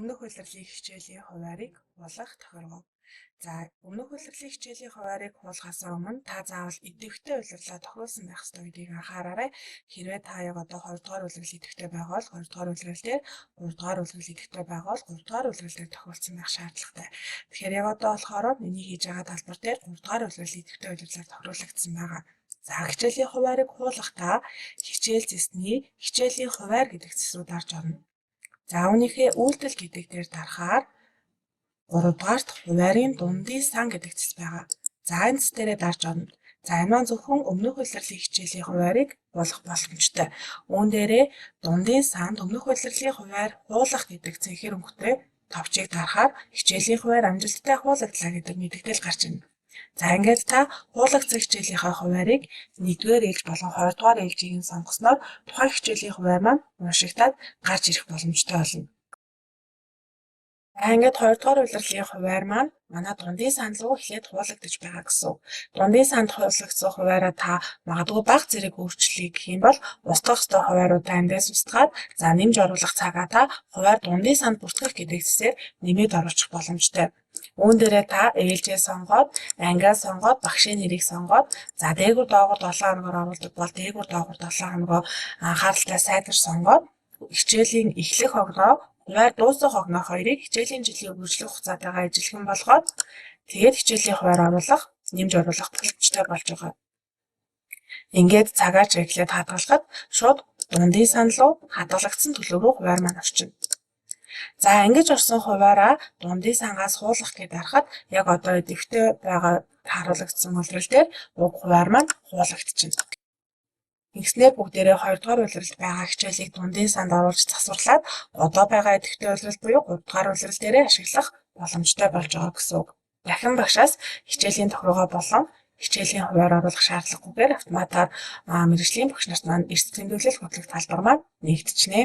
Өмнөх улирлын хичээлийн хуваарийг хуулах тохиолгов. За өмнөх улирлын хичээлийн хуваарийг хуулахаас өмнө та заавал идэвхтэй улирлаа тохируулсан байх ёстой гэдгийг анхаараарай. Хэрвээ та яг одоо 2 дугаар улирал идэвхтэй байгаа бол 2 дугаар улирал дээр, 3 дугаар улирал идэвхтэй байгаа бол 3 дугаар улирал дээр тохируулсан байх шаардлагатай. Тэгэхээр яг одоо болохоор миний хийж байгаа талбар дээр 3 дугаар улирал идэвхтэй улирлаар тохируулагдсан байгаа. За хичээлийн хуваарийг хуулахдаа хичээл зэсний хичээлийн хуваар гэдэг зэс рүү дарж орно. За үүнийхээ үйлдэл гэдэг дээр дарахаар 3 дугаарт хуваарийн дундын сан гэдэг зэс байгаа. За энэ зэс дээрээ дарж орно. За энэ маань зөвхөн өмнөх улирлын хичээлийн хуваарийг хуулах боломжтой. Үүн дээрээ дундын санд өмнөх улирлын хуваар хуулах гэдэг цэнхэр өнгөтэй товчийг дарахаар хичээлийн хуваар амжилттай хуулагдлаа гэдэг мэдээлэл гарч ирнэ. За ингээд та хуулагцсан хичээлийнхаа хуваарийг 1-р ээлж болон 2-р ээлжийг сонгосноор тухайн хичээлийн хуваар маань уншигдаад гарч ирэх боломжтой болно. За ингээд 2-р улирлын хуваар маань манай дундын санд руу эхлээд хуулагдаж байгаа гэсэн. Дундын санд хуулагдсан хуваараа та магадгүй бага зэрэг өөрчлөлийг хийх юм бол устгах ёстой хувааруудаа эндээс устгаад за нэмж оруулах цагаа та хуваар дундын санд бүртгэх гэдэг зэсээр нэмээд оруулах боломжтой. Үүн дээрээ та ээлжээ сонгоод, ангиа сонгоод, багшийн нэрийг сонгоод, за дээгүүр доогуур 7 хоногоор оруулдаг бол дээгүүр доогуур 7 хоногоо анхааралтай сайдар сонгоод, хичээлийн эхлэх хогноо, хуваар дуусах хогноо хоёрыг хичээлийн жилийн үргэлжлэх хугацаатайгаа ижилхэн болгоод, тэгээд хичээлийн хуваар оруулах, нэмж оруулах боломжтой болж байгаа. Ингээд цагаа чиглээд хадгалахад шууд дундын санд руу хадгалагдсан төлөв рүү хуваар маань орчино. За ингэж орсон хуваараа дундын сангаас хуулах гэж дарахад яг одоо идэвхтэй байгаа харуулагдсан улирал дээр уг хуваар маань хуулагдчихна. Ингэснээр бүгдээрээ 2 дугаар улиралд байгаа хичээлийг дундын санд оруулж засварлаад одоо байгаа идэвхтэй улирал буюу 3 дугаар улирал дээрээ ашиглах боломжтой болж байгаа гэсэн үг. Дахин багшаас хичээлийн тохиргоо болон хичээлийн хуваар оруулах шаардлагагүйгээр автоматар мэргэжлийн багш нарт маань эрс тэмдэглэл хөтлөх талбар маань нэгдчихнэ.